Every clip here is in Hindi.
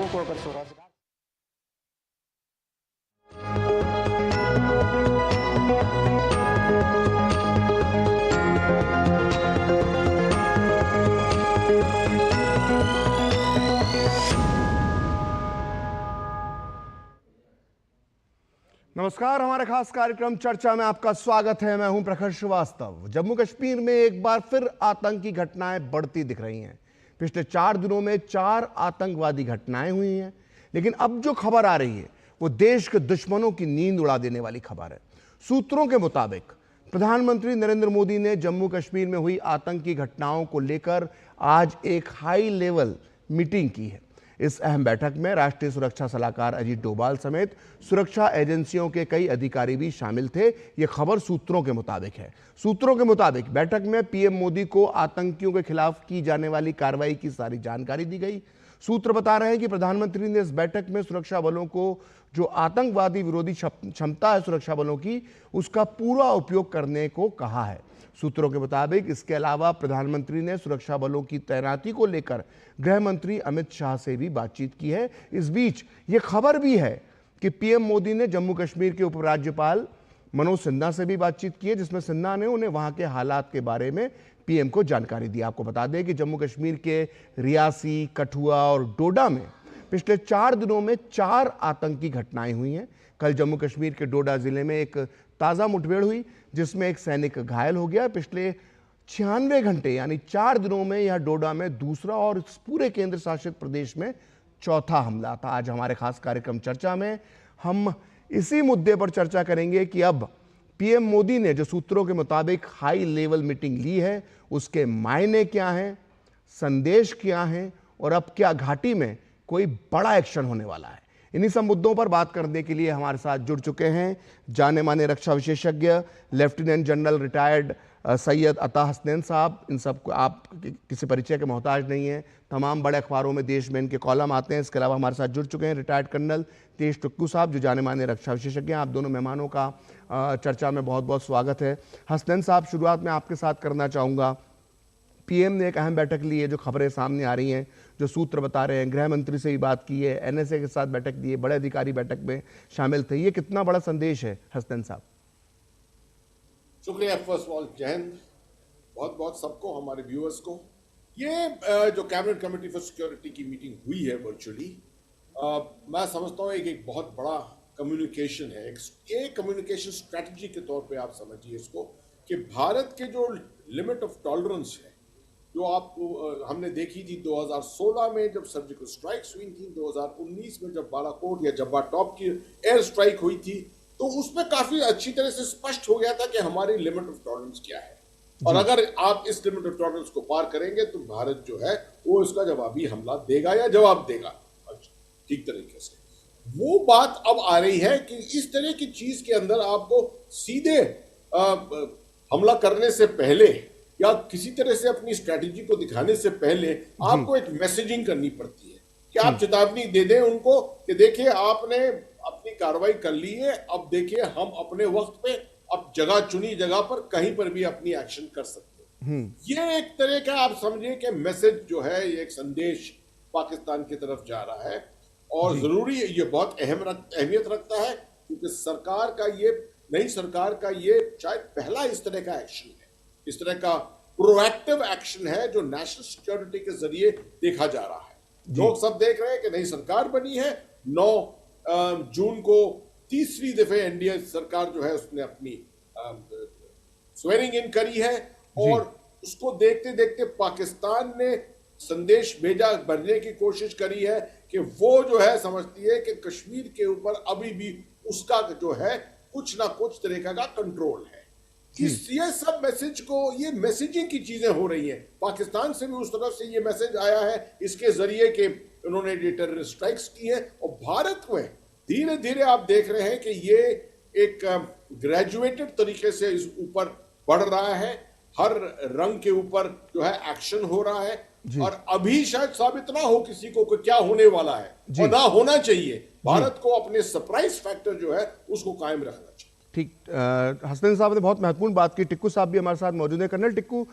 लोगों को अगर स्वरोजगार नमस्कार, हमारे खास कार्यक्रम चर्चा में आपका स्वागत है। मैं हूं प्रखर श्रीवास्तव। जम्मू कश्मीर में एक बार फिर आतंकी घटनाएं बढ़ती दिख रही हैं। पिछले 4 दिनों में 4 आतंकवादी घटनाएं हुई हैं, लेकिन अब जो खबर आ रही है वो देश के दुश्मनों की नींद उड़ा देने वाली खबर है। सूत्रों के मुताबिक प्रधानमंत्री नरेंद्र मोदी ने जम्मू कश्मीर में हुई आतंकी घटनाओं को लेकर आज एक हाई लेवल मीटिंग की है। इस अहम बैठक में राष्ट्रीय सुरक्षा सलाहकार अजीत डोभाल समेत सुरक्षा एजेंसियों के कई अधिकारी भी शामिल थे। यह खबर सूत्रों के मुताबिक है। सूत्रों के मुताबिक बैठक में पीएम मोदी को आतंकियों के खिलाफ की जाने वाली कार्रवाई की सारी जानकारी दी गई। सूत्र बता रहे हैं कि प्रधानमंत्री ने इस बैठक में सुरक्षा बलों को जो आतंकवादी विरोधी क्षमता है सुरक्षा बलों की, उसका पूरा उपयोग करने को कहा है। सूत्रों के मुताबिक इसके अलावा प्रधानमंत्री ने सुरक्षा बलों की तैनाती को लेकर गृह मंत्री अमित शाह से भी बातचीत की है। इस बीच ये खबर भी है कि पीएम मोदी ने जम्मू कश्मीर के उपराज्यपाल मनोज सिन्हा से भी बातचीत की है, जिसमें सिन्हा ने उन्हें वहां के हालात के बारे में पीएम को जानकारी दी। आपको बता दें कि जम्मू कश्मीर के रियासी, कठुआ और डोडा में पिछले 4 दिनों में 4 आतंकी घटनाएं हुई हैं। कल जम्मू कश्मीर के डोडा जिले में एक ताज़ा मुठभेड़ हुई जिसमें एक सैनिक घायल हो गया। पिछले 96 घंटे यानी 4 दिनों में यह डोडा में दूसरा और इस पूरे केंद्र शासित प्रदेश में चौथा हमला था। आज हमारे खास कार्यक्रम चर्चा में हम इसी मुद्दे पर चर्चा करेंगे कि अब पीएम मोदी ने जो सूत्रों के मुताबिक हाई लेवल मीटिंग ली है उसके मायने क्या हैं, संदेश क्या हैं और अब क्या घाटी में कोई बड़ा एक्शन होने वाला है। इन्हीं सब मुद्दों पर बात करने के लिए हमारे साथ जुड़ चुके हैं जाने माने रक्षा विशेषज्ञ लेफ्टिनेंट जनरल रिटायर्ड सैयद अता हसनैन साहब। इन सब को आप किसी परिचय के मोहताज नहीं हैं, तमाम बड़े अखबारों में देश में इनके कॉलम आते हैं। इसके अलावा हमारे साथ जुड़ चुके हैं रिटायर्ड कर्नल तेज टुक्कू साहब, जो जाने माने रक्षा विशेषज्ञ हैं। आप दोनों मेहमानों का चर्चा में बहुत बहुत स्वागत है। हसनैन साहब, शुरुआत में आपके साथ करना चाहूँगा। पीएम ने एक अहम बैठक ली है, जो खबरें सामने आ रही हैं, जो सूत्र बता रहे हैं, गृह मंत्री से भी बात की है, एनएसए के साथ बैठक दी है, बड़े अधिकारी बैठक में शामिल थे। ये कितना बड़ा संदेश है हसनैन साहब? शुक्रिया। फर्स्ट ऑफ ऑल जय हिंद, बहुत बहुत सबको, हमारे व्यूअर्स को। ये जो कैबिनेट कमेटी फॉर सिक्योरिटी की मीटिंग हुई है वर्चुअली, मैं समझता हूँ एक बहुत बड़ा कम्युनिकेशन है, एक कम्युनिकेशन स्ट्रैटेजी के तौर पे आप समझिए इसको, कि भारत के जो लिमिट ऑफ टॉलरेंस है, जो आप हमने देखी थी 2016 में जब सर्जिकल स्ट्राइक्स हुई थी, 2019 में जब बालाकोट या जब्बा टॉप की एयर स्ट्राइक हुई थी, तो उसमें काफी अच्छी तरह से स्पष्ट हो गया था कि हमारी लिमिट ऑफ टॉलरेंस क्या है, और अगर आप इस लिमिट ऑफ टॉलरेंस को पार करेंगे तो भारत जो है वो इसका जवाबी हमला देगा या जवाब देगा ठीक तरीके से। वो बात अब आ रही है कि इस तरह की चीज के अंदर आपको सीधे हमला करने से पहले या किसी तरह से अपनी स्ट्रैटेजी को दिखाने से पहले आपको एक मैसेजिंग करनी पड़ती है कि आप चेतावनी दे दें उनको कि देखिए आपने अपनी कार्रवाई कर ली है, अब देखिए हम अपने वक्त पे अब जगह चुनी जगह पर कहीं पर भी अपनी एक्शन कर सकते हैं। ये एक तरह का आप समझिए कि मैसेज जो है, ये एक संदेश पाकिस्तान की तरफ जा रहा है, और जरूरी ये बहुत अहमियत रखता है, क्योंकि सरकार का ये नई सरकार का ये शायद पहला इस तरह का एक्शन है, इस तरह का प्रोएक्टिव एक्शन है जो नेशनल सिक्योरिटी के जरिए देखा जा रहा है। लोग सब देख रहे हैं कि नई सरकार बनी है, 9 जून को तीसरी दफे एनडीए सरकार जो है उसने अपनी स्वेरिंग इन करी है, और उसको देखते देखते पाकिस्तान ने संदेश भेजने की कोशिश करी है कि वो जो है समझती है कि कश्मीर के ऊपर अभी भी उसका जो है कुछ ना कुछ तरीका का कंट्रोल है। ये सब मैसेज को, ये मैसेजिंग की चीजें हो रही हैं, पाकिस्तान से भी उस तरफ से ये मैसेज आया है इसके जरिए कि उन्होंने टेररिस्ट स्ट्राइक्स की है, और भारत में धीरे धीरे आप देख रहे हैं कि ये एक ग्रेजुएटेड तरीके से इस ऊपर बढ़ रहा है, हर रंग के ऊपर जो है एक्शन हो रहा है, और अभी शायद साबित ना हो किसी को कि क्या होने वाला है, और ना होना चाहिए। भारत को अपने सरप्राइज फैक्टर जो है उसको कायम रखना चाहिए। ठीक, हसनैन साहब ने बहुत महत्वपूर्ण बात की। टिक्कू साहब भी हमारे साथ मौजूद है। कर्नल टिक्कू,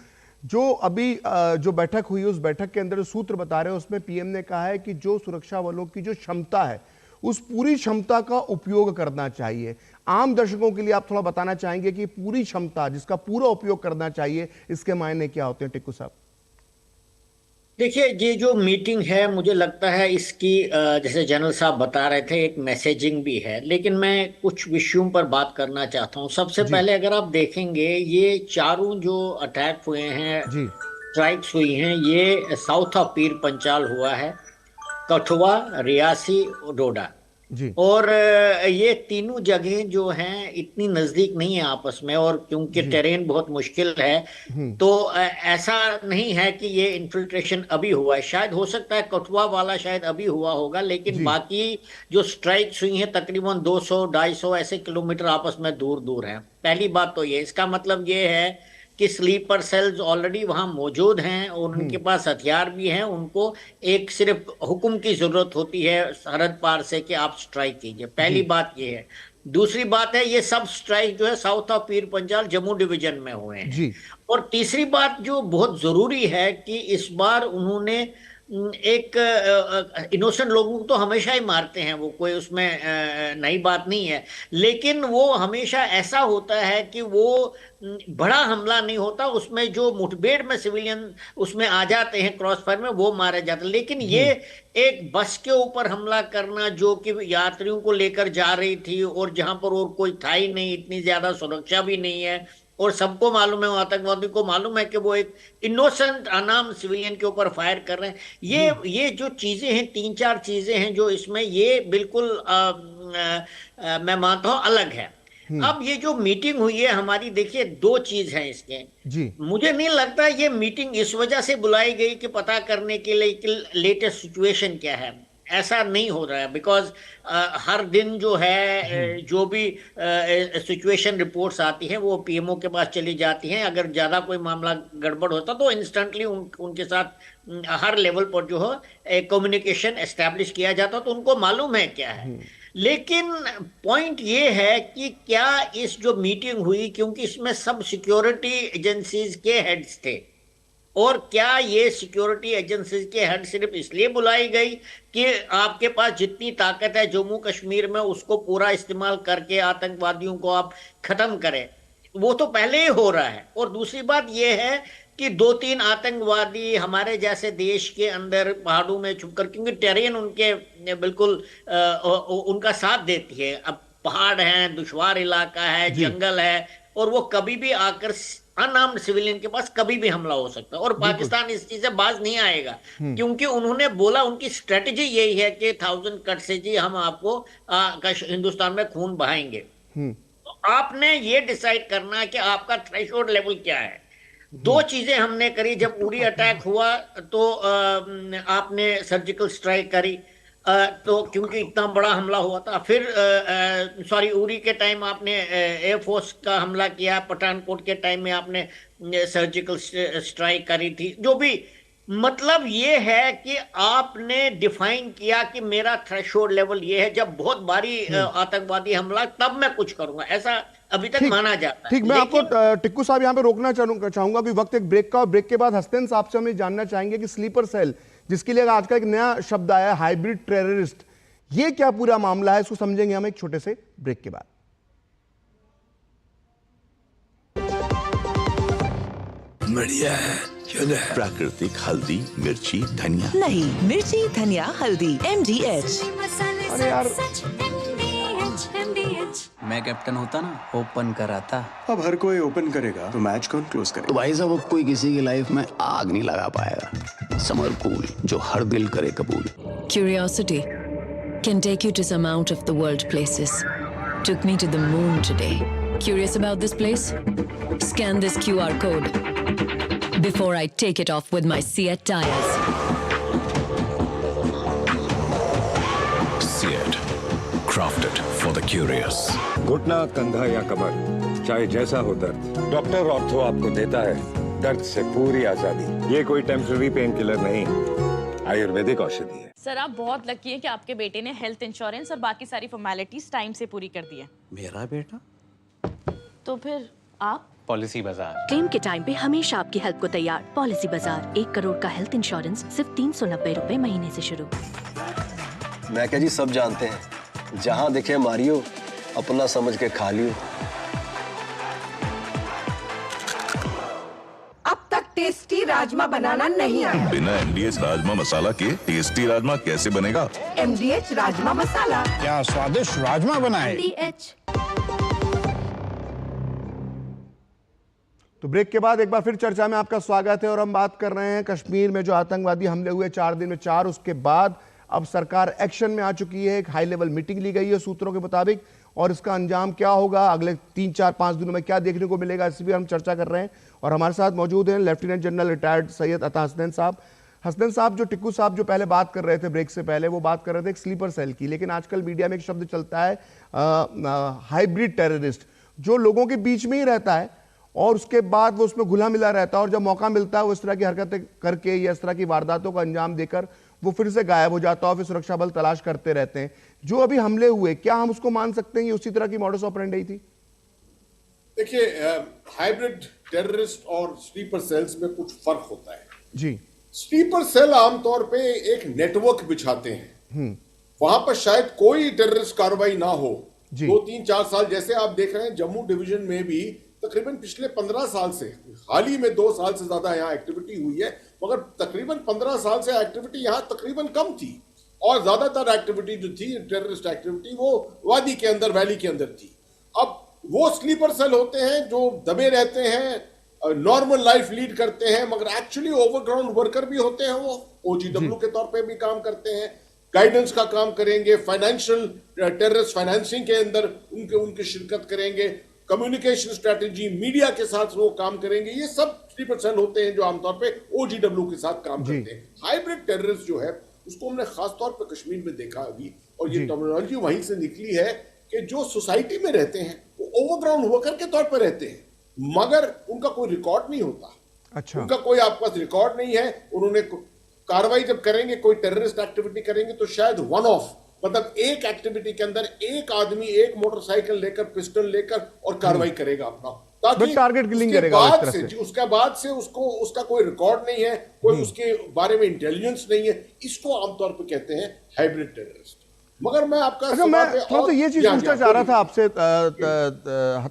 जो अभी जो बैठक हुई उस बैठक के अंदर जो सूत्र बता रहे हैं उसमें पीएम ने कहा है कि जो सुरक्षा बलों की जो क्षमता है उस पूरी क्षमता का उपयोग करना चाहिए। आम दर्शकों के लिए आप थोड़ा बताना चाहेंगे कि पूरी क्षमता जिसका पूरा उपयोग करना चाहिए, इसके मायने क्या होते हैं टिक्कू साहब? देखिए, ये जो मीटिंग है मुझे लगता है इसकी जैसे जनरल साहब बता रहे थे एक मैसेजिंग भी है, लेकिन मैं कुछ विषयों पर बात करना चाहता हूँ। सबसे जी पहले अगर आप देखेंगे ये चारों जो अटैक हुए हैं, जी स्ट्राइक्स हुई हैं, ये साउथ ऑफ पीर पंचाल हुआ है, कठुआ, रियासी, डोडा। जी और ये तीनों जगह जो हैं इतनी नजदीक नहीं है आपस में, और क्योंकि जी टेरेन बहुत मुश्किल है तो ऐसा नहीं है कि ये इन्फिल्ट्रेशन अभी हुआ है। शायद हो सकता है कठुआ वाला शायद अभी हुआ होगा, लेकिन जी बाकी जो स्ट्राइक्स हुई हैं तकरीबन 200-250 ऐसे किलोमीटर आपस में दूर दूर हैं। पहली बात तो ये, इसका मतलब ये है कि स्लीपर सेल्स ऑलरेडी वहां मौजूद हैं और उनके पास हथियार भी हैं। उनको एक सिर्फ हुक्म की जरूरत होती है सरहद पार से कि आप स्ट्राइक कीजिए। पहली जी बात ये है। दूसरी बात है, ये सब स्ट्राइक जो है south of Pir Panjal Jammu division में हुए हैं। जी और तीसरी बात जो बहुत जरूरी है कि इस बार उन्होंने एक इनोसेंट लोगों को तो हमेशा ही मारते हैं, वो कोई उसमें नई बात नहीं है, लेकिन वो हमेशा ऐसा होता है कि वो बड़ा हमला नहीं होता, उसमें जो मुठभेड़ में सिविलियन उसमें आ जाते हैं क्रॉस फायर में, वो मारे जाते हैं। लेकिन ये एक बस के ऊपर हमला करना जो कि यात्रियों को लेकर जा रही थी और जहां पर और कोई था ही नहीं, इतनी ज्यादा सुरक्षा भी नहीं है, और सबको मालूम है, आतंकवादी को मालूम है कि वो एक इनोसेंट अनाम सिविलियन के ऊपर फायर कर रहे हैं। ये जो चीजें हैं, 3-4 चीजें हैं जो इसमें ये बिल्कुल मैं मानता हूं अलग है। अब ये जो मीटिंग हुई है हमारी, देखिए 2 चीज है इसके। जी मुझे नहीं लगता ये मीटिंग इस वजह से बुलाई गई कि पता करने के लिए कि लेटेस्ट सिचुएशन क्या है। ऐसा नहीं हो रहा है, बिकॉज हर दिन जो है जो भी सिचुएशन रिपोर्ट्स आती हैं वो पीएमओ के पास चली जाती हैं। अगर ज्यादा कोई मामला गड़बड़ होता तो इंस्टेंटली उनके साथ हर लेवल पर जो है कम्युनिकेशन एस्टैब्लिश किया जाता, तो उनको मालूम है क्या है। लेकिन पॉइंट ये है कि क्या इस जो मीटिंग हुई, क्योंकि इसमें सब सिक्योरिटी एजेंसीज के हेड्स थे, और क्या ये सिक्योरिटी एजेंसीज के हेड सिर्फ इसलिए बुलाई गई कि आपके पास जितनी ताकत है जम्मू कश्मीर में उसको पूरा इस्तेमाल करके आतंकवादियों को आप खत्म करें? वो तो पहले ही हो रहा है। और दूसरी बात ये है कि 2-3 आतंकवादी हमारे जैसे देश के अंदर पहाड़ों में छुपकर, क्योंकि टेरेन उनके बिल्कुल उनका साथ देती है, अब पहाड़ हैं, दुश्वार इलाका है, जंगल है, और वो कभी भी आकर अनआर्म्ड सिविलियन के पास कभी भी हमला हो सकता है। और पाकिस्तान इस चीज से बाज नहीं आएगा, क्योंकि उन्होंने बोला, उनकी स्ट्रेटजी यही है कि 1000 कट से जी हम आपको हिंदुस्तान में खून बहाएंगे। तो आपने ये डिसाइड करना है कि आपका थ्रेशोल्ड लेवल क्या है। 2 चीजें हमने करी। जब उड़ी अटैक हुआ तो आपने सर्जिकल स्ट्राइक करी, तो क्योंकि इतना बड़ा हमला हुआ था। फिर सॉरी, उरी के टाइम आपने एयरफोर्स का हमला किया, पठानकोट के टाइम में आपने सर्जिकल स्ट्राइक करी थी। जो भी मतलब ये है कि आपने डिफाइन किया कि मेरा थ्रेशोल्ड लेवल ये है, जब बहुत भारी आतंकवादी हमला तब मैं कुछ करूंगा, ऐसा अभी तक माना जाता है। ठीक, मैं आपको टिक्कू साहब यहाँ पे रोकना चाहूंगा कि वक्त एक ब्रेक का, और ब्रेक के बाद हसनैन साहब से हमें जानना चाहेंगे कि स्लीपर सेल, जिसके लिए आज का एक नया शब्द आया है हाइब्रिड टेररिस्ट, ये क्या पूरा मामला है, इसको समझेंगे हम एक छोटे से ब्रेक के बाद। बढ़िया है, प्राकृतिक हल्दी, मिर्ची, धनिया। नहीं, मिर्ची, धनिया, हल्दी, MDH। अरे यार, मैं कैप्टन होता ना, ओपन कराता। अब हर कोई ओपन करेगा तो मैच कौन क्लोज करेगा? तो भाई साहब, अब कोई किसी की लाइफ में आग नहीं लगा पाएगा। समर कूल, जो हर दिल करे कबूल। Curiosity can take you to some out of the world places. Took me to the moon today. Curious about this place? Scan this QR code before I take it off with my Seat tires. Seat, crafted for the curious. घुटना, कंधा या कमर, चाहे जैसा हो दर्द, डॉक्टर ऑर्थो आपको देता है दर्द से पूरी आजादी। ये कोई टेम्पररी पेन किलर नहीं, आयुर्वेदिक औषधि है। सर, आप बहुत लकी हैं कि आपके बेटे ने हेल्थ इंश्योरेंस और बाकी सारी फॉर्मेलिटीज टाइम से पूरी कर दी है। मेरा बेटा? तो फिर आप पॉलिसी बाजार। क्लेम के टाइम पे हमेशा आपकी हेल्प को तैयार। पॉलिसी बाजार, 1 करोड़ का हेल्थ इंश्योरेंस सिर्फ 390 रुपए महीने से शुरू। मैं क्या जी, सब जानते हैं, जहाँ दिखे मारियो, अपना समझ के खा लियो। अब तक टेस्टी राजमा बनाना नहीं आया। बिना MDH राजमा मसाला के टेस्टी राजमा कैसे बनेगा? MDH राजमा मसाला। क्या स्वादिष्ट राजमा बनाए। MDH। तो ब्रेक के बाद एक बार फिर चर्चा में आपका स्वागत है और हम बात कर रहे हैं कश्मीर में जो आतंकवादी हमले हुए 4 दिन में 4, उसके बाद अब सरकार एक्शन में आ चुकी है। एक हाई लेवल मीटिंग ली गई है सूत्रों के मुताबिक, और इसका अंजाम क्या होगा, अगले 3, 4, 5 दिनों में क्या देखने को मिलेगा, इस भी हम चर्चा कर रहे हैं। और हमारे साथ मौजूद हैं लेफ्टिनेंट जनरल रिटायर्ड सैयद अता हसनैन साहब। हसनैन साहब, जो टिक्कू साहब जो पहले बात कर रहे थे ब्रेक से पहले, वो बात कर रहे थे एक स्लीपर सेल की, लेकिन आजकल मीडिया में एक शब्द चलता है हाइब्रिड टेररिस्ट, जो लोगों के बीच में ही रहता है और उसके बाद वो उसमें घुला मिला रहता है, और जब मौका मिलता है वो इस तरह की हरकतें करके या इस तरह की वारदातों का अंजाम देकर वो फिर से गायब हो जाता है और फिर सुरक्षा बल तलाश करते रहते हैं। जो अभी हमले हुए, क्या हम उसको मान सकते हैं ये उसी तरह की मॉडस ऑपरेंडी थी? देखिए, हाइब्रिड टेररिस्ट और स्लीपर सेल्स में कुछ फर्क होता है जी। स्लीपर सेल आमतौर पे एक नेटवर्क बिछाते हैं, वहां पर शायद कोई टेररिस्ट कार्रवाई ना हो 2, 3, 4 साल, जैसे आप देख रहे हैं जम्मू डिवीजन में भी तकरीबन पिछले 15 साल से, हाल ही में 2 साल से ज्यादा यहाँ एक्टिविटी हुई है, मगर तकरीबन 15 साल से एक्टिविटी यहाँ तकरीबन कम थी, और ज्यादातर एक्टिविटी जो थी टेररिस्ट एक्टिविटी वो वादी के अंदर, वैली के अंदर थी। अब वो स्लीपर सेल होते हैं जो दबे रहते हैं, नॉर्मल लाइफ लीड करते हैं, मगर एक्चुअली ओवरग्राउंड वर्कर भी होते हैं। वो OGW के तौर पे भी काम करते हैं, गाइडेंस का काम करेंगे, फाइनेंशियल टेररिस्ट फाइनेंसिंग के अंदर उनकी शिरकत करेंगे, कम्युनिकेशन स्ट्रेटेजी, मीडिया के साथ वो काम करेंगे। ये सब स्लीपर सेल होते हैं जो आमतौर पे OGW के साथ काम करते हैं। हाइब्रिड टेररिस्ट जो है उसको हमने खासतौर पर कश्मीर में देखा अभी, और ये टर्मिनोलॉजी वहीं से निकली है कि जो सोसाइटी में रहते हैं वो ओवरग्राउंड वर्कर के तौर पर रहते हैं, मगर उनका कोई रिकॉर्ड नहीं होता। अच्छा। उनका कोई आपके पास रिकॉर्ड नहीं है। उन्होंने कार्रवाई जब करेंगे, कोई टेररिस्ट एक्टिविटी करेंगे, तो शायद वन ऑफ, मतलब एक एक्टिविटी के अंदर एक आदमी एक मोटरसाइकिल लेकर, पिस्टल लेकर और कार्रवाई करेगा अपना, ताकि टारगेट किलिंग करेगा उसके बाद से उसका कोई रिकॉर्ड नहीं है, कोई उसके बारे में इंटेलिजेंस नहीं है। इसको आमतौर पर कहते हैं हाइब्रिड टेररिस्ट। मगर मैं आपका मैं थोड़ा सा ये चीज पूछना चाह रहा था आपसे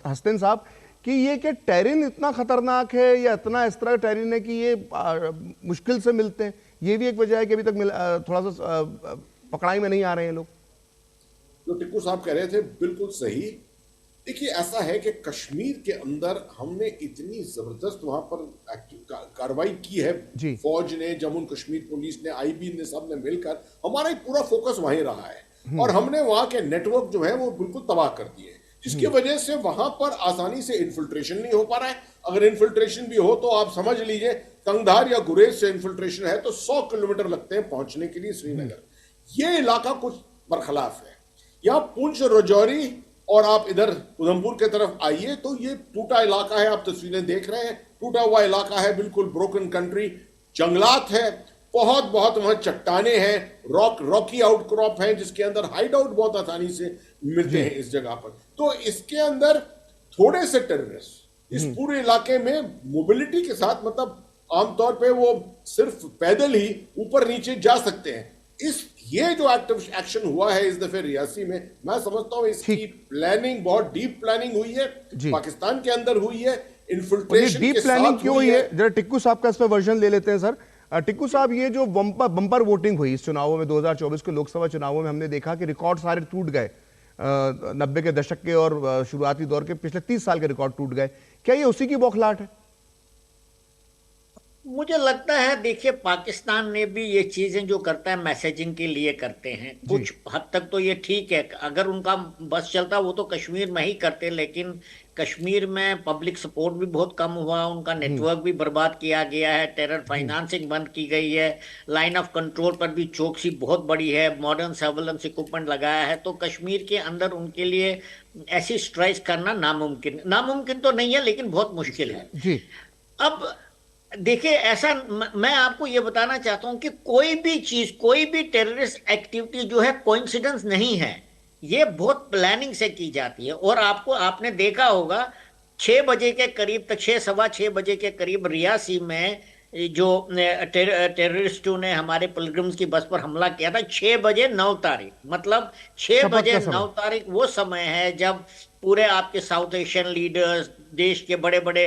हसनैन साहब, कि ये कि टेरिन इतना खतरनाक है या इतना इस तरह टेरिन है कि ये मुश्किल से मिलते हैं, ये भी एक वजह है कि अभी तक थोड़ा सा पकड़ाई में नहीं आ रहे हैं लोग। जो टिक्कू साहब कह रहे थे बिल्कुल सही। देखिए, ऐसा है कि कश्मीर के अंदर हमने इतनी जबरदस्त वहां पर कार्रवाई की है, फौज ने, जम्मू कश्मीर पुलिस ने, IB ने, सब ने मिलकर, हमारा पूरा फोकस वहीं रहा है, और हमने वहां के नेटवर्क जो है वो बिल्कुल तबाह कर दिए, जिसकी वजह से वहां पर आसानी से इन्फिल्ट्रेशन नहीं हो पा रहा है। अगर इन्फिल्ट्रेशन भी हो तो आप समझ लीजिए, कंगधार या गुरेज से इन्फिल्ट्रेशन है तो 100 किलोमीटर लगते हैं पहुंचने के लिए श्रीनगर। ये इलाका कुछ बरखलाफ है। यहाँ पुंछ, राजौरी और आप इधर उधमपुर के तरफ आइए तो ये टूटा इलाका है, आप तस्वीरें देख रहे हैं, टूटा हुआ इलाका है, बिल्कुल ब्रोकन कंट्री, जंगलात है, बहुत वहां चट्टाने हैं, रॉकी आउटक्रॉप है, जिसके अंदर हाइड आउट बहुत आसानी से मिलते हैं इस जगह पर। तो इसके अंदर थोड़े से टेररिस्ट इस पूरे इलाके में मोबिलिटी के साथ, मतलब आमतौर पे वो सिर्फ पैदल ही ऊपर नीचे जा सकते हैं। ये जो एक्शन हुआ है इस दफे रियासी में, मैं समझता हूं इसकी प्लानिंग, बहुत डीप प्लानिंग हुई है, पाकिस्तान के अंदर हुई है, इन्फिल्ट्रेशन डीप प्लानिंग क्यों हुई है? जरा टिक्कू साहब का इस पर वर्जन ले लेते हैं सर। टिक्कू साहब, ये जो बम्पर वोटिंग हुई इस चुनावों में, 2024 के लोकसभा चुनावों में, हमने देखा कि रिकॉर्ड सारे टूट गए, 90 के दशक के और शुरुआती दौर के पिछले 30 साल के रिकॉर्ड टूट गए। क्या ये उसी की बौखलाहट है? मुझे लगता है, देखिए, पाकिस्तान ने भी ये चीजें जो करता है मैसेजिंग के लिए करते हैं, कुछ हद तक तो ये ठीक है। अगर उनका बस चलता वो तो कश्मीर में ही करते, लेकिन कश्मीर में पब्लिक सपोर्ट भी बहुत कम हुआ, उनका नेटवर्क भी बर्बाद किया गया है, टेरर फाइनेंसिंग बंद की गई है, लाइन ऑफ कंट्रोल पर भी चौकसी बहुत बड़ी है, मॉडर्न सर्वेलेंस इक्विपमेंट लगाया है। तो कश्मीर के अंदर उनके लिए ऐसी स्ट्राइक करना नामुमकिन तो नहीं है, लेकिन बहुत मुश्किल है जी। अब देखिए, ऐसा मैं आपको ये बताना चाहता हूं कि कोई भी चीज, कोई भी टेररिस्ट एक्टिविटी जो है कोइंसिडेंस नहीं है, ये बहुत प्लानिंग से की जाती है। और आपने देखा होगा 6 बजे के करीब तक, 6-6:15 बजे के करीब रियासी में जो टेररिस्टों ने हमारे पिलग्रिम्स की बस पर हमला किया था, 6 बजे 9 तारीख, मतलब 6 बजे 9 तारीख वो समय है जब पूरे आपके साउथ एशियन लीडर्स, देश के बड़े बड़े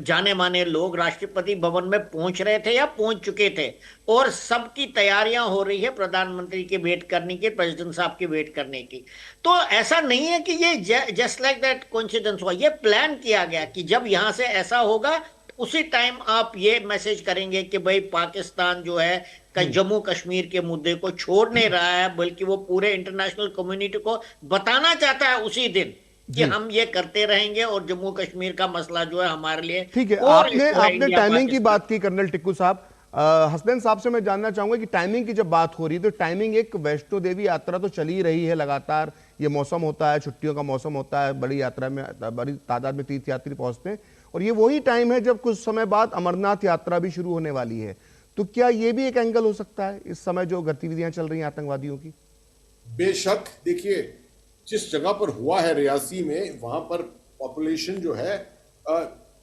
जाने माने लोग राष्ट्रपति भवन में पहुंच रहे थे या पहुंच चुके थे, और सबकी तैयारियां हो रही है प्रधानमंत्री की वेट करने की, प्रेसिडेंट साहब की वेट करने की। तो ऐसा नहीं है कि ये जस्ट लाइक दैट कोइंसिडेंस हुआ, ये प्लान किया गया कि जब यहां से ऐसा होगा उसी टाइम आप ये मैसेज करेंगे कि भाई पाकिस्तान जो है जम्मू कश्मीर के मुद्दे को छोड़ नहीं रहा है, बल्कि वो पूरे इंटरनेशनल कम्युनिटी को बताना चाहता है उसी दिन कि हम ये करते रहेंगे और जम्मू कश्मीर का मसला जो है हमारे लिए। ठीक है, आपने टाइमिंग की बात की कर्नल टिक्कू साहब। हसनैन साहब से मैं जानना चाहूंगा कि टाइमिंग की जब बात हो रही है तो टाइमिंग, एक वैष्णो देवी यात्रा तो चली रही है लगातार, ये मौसम होता है, छुट्टियों का मौसम होता है, बड़ी यात्रा में बड़ी तादाद में तीर्थयात्री पहुंचते हैं, और ये वही टाइम है जब कुछ समय बाद अमरनाथ यात्रा भी शुरू होने वाली है। तो क्या ये भी एक एंगल हो सकता है इस समय जो गतिविधियां चल रही हैं आतंकवादियों की? बेशक, देखिए जिस जगह पर हुआ है रियासी में, वहां पर पॉपुलेशन जो है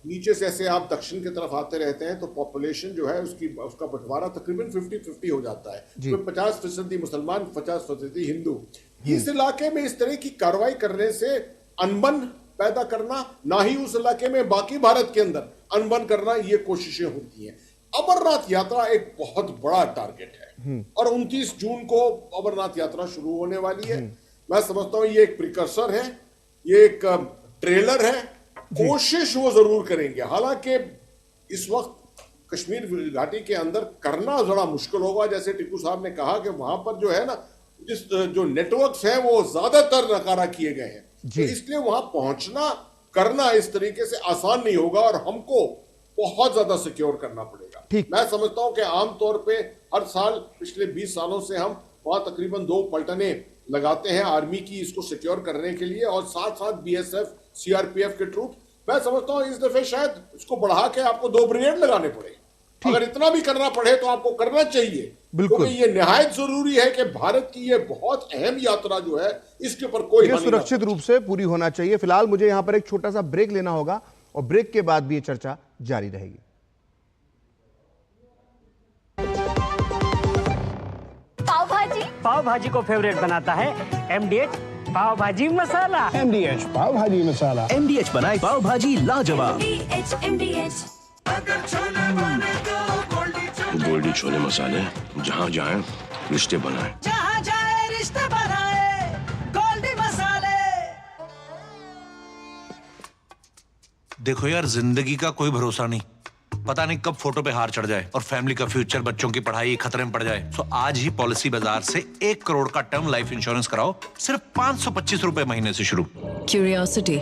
नीचे से ऐसे आप दक्षिण की तरफ आते रहते हैं तो पॉपुलेशन जो है उसका बंटवारा तकरीबन 50-50 हो जाता है, तो 50% मुसलमान, 50% हिंदू। इस इलाके में इस तरह की कार्रवाई करने से अनबन पैदा करना, ना ही उस इलाके में बाकी भारत के अंदर अनबन करना, ये कोशिशें होती हैं। अमरनाथ यात्रा एक बहुत बड़ा टारगेट है और 29 जून को अमरनाथ यात्रा शुरू होने वाली है। मैं समझता हूं ये एक प्रिकर्सर है, ये एक ट्रेलर है, कोशिश वो जरूर करेंगे। हालांकि इस वक्त कश्मीर घाटी के अंदर करना जरा मुश्किल होगा, जैसे टिक्कू साहब ने कहा कि वहां पर जो है ना, जिस जो नेटवर्क्स हैं वो ज्यादातर नकारा किए गए हैं, तो इसलिए वहां पहुंचना करना इस तरीके से आसान नहीं होगा और हमको बहुत ज्यादा सिक्योर करना पड़ेगा। मैं समझता हूं कि आमतौर पे हर साल पिछले 20 सालों से हम वहां तकरीबन 2 पलटने लगाते हैं आर्मी की इसको सिक्योर करने के लिए, और साथ साथ BSF CRPF के ट्रूप। मैं समझता हूं इस दफे शायद इसको बढ़ा के आपको 2 ब्रिगेड लगाने पड़े। अगर इतना भी करना पड़े तो आपको करना चाहिए, क्योंकि ये निहायत जरूरी है कि भारत की ये बहुत अहम यात्रा जो है इसके ऊपर कोई सुरक्षित रूप से पूरी होना चाहिए। फिलहाल मुझे यहां पर एक छोटा सा ब्रेक लेना होगा और ब्रेक के बाद भी ये चर्चा जारी रहेगी। पाव भाजी को फेवरेट बनाता है MDH पाव भाजी मसाला। MDH पाव भाजी मसाला। MDH बनाए पाव भाजी लाजवाब। गोल्डी छोले मसाले, जहाँ जाए रिश्ते बनाए, जहाँ जाए रिश्ते बनाए, गोल्डी मसाले। देखो यार, जिंदगी का कोई भरोसा नहीं, पता नहीं कब फोटो पे हार चढ़ जाए और फैमिली का फ्यूचर, बच्चों की पढ़ाई खतरे में पड़ जाए। तो आज ही पॉलिसी बाजार से 1 करोड़ का टर्म लाइफ इंश्योरेंस कराओ, सिर्फ 525 रुपए महीने से शुरू। Curiosity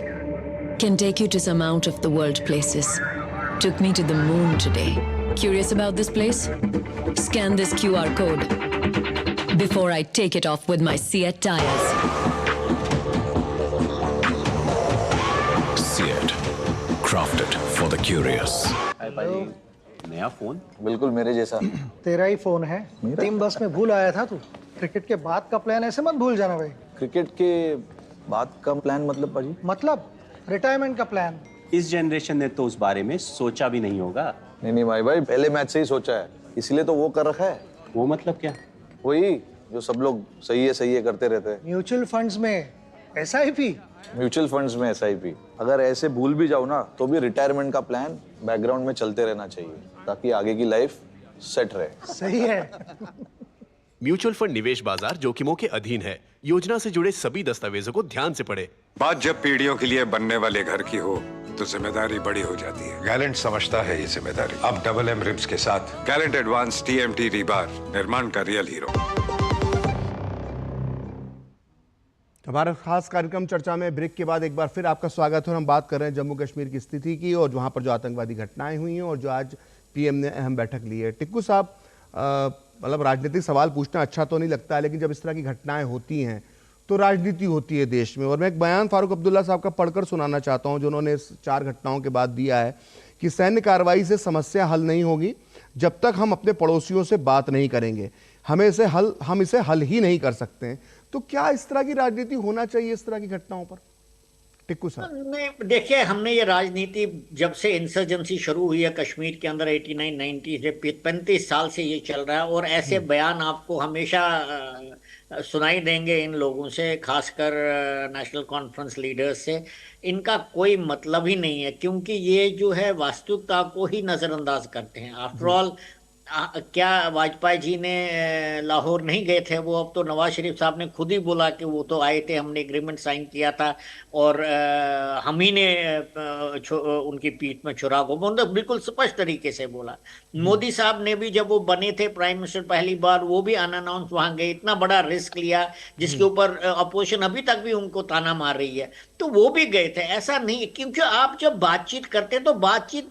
can take you to some out of the world places. Took me to the moon today. Curious about this place? Scan this QR code before I take it off with my Seat tires. Seat, crafted for the curious. नया फोन? बिल्कुल मेरे जैसा। तेरा ही फोन है। टीम बस में भूल आया था तू। क्रिकेट के बाद का प्लान ऐसे मत भूल जाना भाई। क्रिकेट के बाद का प्लान मतलब पाजी? मतलब रिटायरमेंट का प्लान। इस जनरेशन ने तो उस बारे में सोचा भी नहीं होगा। नहीं भाई पहले मैच से ही सोचा है, इसलिए तो वो कर रखा है। वो मतलब क्या? वही जो सब लोग सही है करते रहते हैं। म्यूचुअल फंड्स में SIP। म्यूचुअल फंड्स में SIP। अगर ऐसे भूल भी जाओ ना तो भी रिटायरमेंट का प्लान बैकग्राउंड में चलते रहना चाहिए, ताकि आगे की लाइफ सेट रहे। सही है। म्यूचुअल फंड निवेश बाजार जोखिमों के अधीन है। योजना से जुड़े सभी दस्तावेजों को ध्यान से पढ़ें। बात जब पीढ़ियों के लिए बनने वाले घर की हो तो जिम्मेदारी बड़ी हो जाती है। गैलेंट समझता है ये जिम्मेदारी। अब MM रिब्स के साथ गैलेंट एडवांस TMT रीबार, निर्माण का रियल हीरो। हमारा खास कार्यक्रम चर्चा में ब्रेक के बाद एक बार फिर आपका स्वागत है। और हम बात कर रहे हैं जम्मू कश्मीर की स्थिति की और वहाँ पर जो आतंकवादी घटनाएं हुई हैं और जो आज PM ने अहम बैठक ली है। टिक्कू साहब, मतलब राजनीतिक सवाल पूछना अच्छा तो नहीं लगता है, लेकिन जब इस तरह की घटनाएं होती हैं तो राजनीति होती है देश में। और मैं एक बयान फारूक अब्दुल्ला साहब का पढ़कर सुनाना चाहता हूँ, जो उन्होंने इस 4 घटनाओं के बाद दिया है कि सैन्य कार्रवाई से समस्या हल नहीं होगी जब तक हम अपने पड़ोसियों से बात नहीं करेंगे। हम इसे हल ही नहीं कर सकते हैं। तो क्या इस तरह की राजनीति होना चाहिए इस तरह की घटनाओं पर? टिक्कू साहब? नहीं, देखिए, हमने ये राजनीति जब से इंसर्जेंसी शुरू हुई है कश्मीर के अंदर 89 90 से 35 साल से ये चल रहा है, और ऐसे बयान आपको हमेशा सुनाई देंगे इन लोगों से, खासकर नेशनल कॉन्फ्रेंस लीडर्स से। इनका कोई मतलब ही नहीं है, क्योंकि ये जो है वास्तविकता को ही नजरअंदाज करते हैं। आफ्टर ऑल क्या वाजपेयी जी ने लाहौर नहीं गए थे? वो अब तो नवाज शरीफ साहब ने खुद ही बोला कि वो तो आए थे, हमने एग्रीमेंट साइन किया था और हम ही ने उनकी पीठ में छुरा को, मतलब बिल्कुल स्पष्ट तरीके से बोला। मोदी साहब ने भी जब वो बने थे प्राइम मिनिस्टर पहली बार, वो भी अनअनाउंस वहां गए, इतना बड़ा रिस्क लिया जिसके ऊपर अपोजिशन अभी तक भी उनको ताना मार रही है, तो वो भी गए थे। ऐसा नहीं, क्योंकि आप जब बातचीत करते हैं तो बातचीत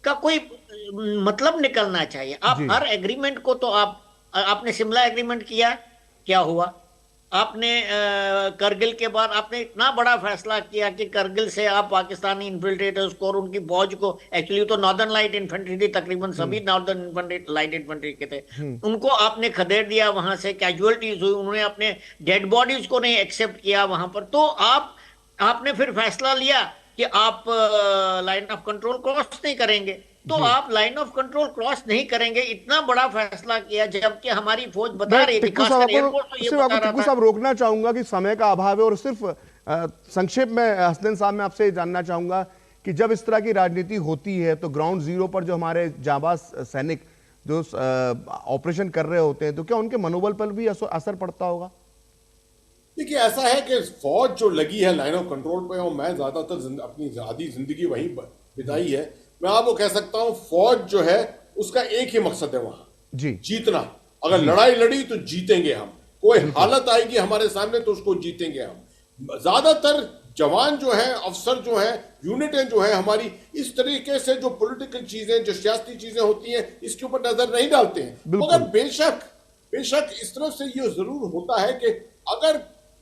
का कोई मतलब निकलना चाहिए। आप हर एग्रीमेंट को तो आपने शिमला एग्रीमेंट किया, क्या हुआ? आपने करगिल के बाद आपने इतना बड़ा फैसला किया कि करगिल से आप पाकिस्तानी इन्फिल्ट्रेटर्स को और उनकी फौज को, एक्चुअली तो नॉर्दर्न लाइट इन्फेंट्री थी, तकरीबन सभी नॉर्दर्न लाइट इन्फेंट्री के थे, उनको आपने खदेड़ दिया, वहां से कैजुअलिटीज हुई, उन्होंने अपने डेड बॉडीज को नहीं एक्सेप्ट किया वहां पर। तो आपने फिर फैसला लिया कि आप लाइन ऑफ कंट्रोल क्रॉस नहीं करेंगे। तो आप लाइन ऑफ कंट्रोल क्रॉस नहीं करेंगे, इतना बड़ा फैसला किया, जबकि हमारी फौज बता रही थी, टिक्कू साहब रोकना चाहूंगा कि समय का अभाव है, और सिर्फ संक्षेप में हसनैन साहब मैं आपसे जानना चाहूंगा कि जब इस तरह की राजनीति होती है तो ग्राउंड जीरो पर जो हमारे जाबाज सैनिक जो ऑपरेशन कर रहे होते हैं, तो क्या उनके मनोबल पर भी असर पड़ता होगा? देखिए, ऐसा है कि फौज जो लगी है लाइन ऑफ कंट्रोल पे, और मैं ज्यादातर अपनी आधी जिंदगी वहीं बिताई है, मैं आपको कह सकता हूं फौज जो है उसका एक ही मकसद है वहां जीतना। अगर लड़ाई लड़ी तो जीतेंगे हम, कोई हालत आएगी हमारे सामने तो उसको जीतेंगे हम। ज्यादातर जवान जो है, अफसर जो है, यूनिटें जो है हमारी, इस तरीके से जो पॉलिटिकल चीजें, जो सियासी चीजें होती हैं, इसके ऊपर नजर नहीं डालते हैं। मगर बेशक इस तरह से ये जरूर होता है कि अगर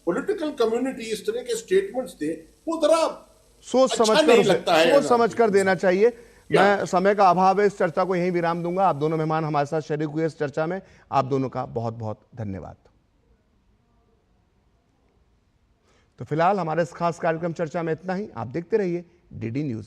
पॉलिटिकल कम्युनिटी इस तरह के स्टेटमेंट्स दे, वो जरा सोच समझ कर देना चाहिए। मैं समय का अभाव है, इस चर्चा को यहीं विराम दूंगा। आप दोनों मेहमान हमारे साथ शरीक हुए इस चर्चा में, आप दोनों का बहुत बहुत धन्यवाद। तो फिलहाल हमारे इस खास कार्यक्रम चर्चा में इतना ही। आप देखते रहिए डीडी न्यूज।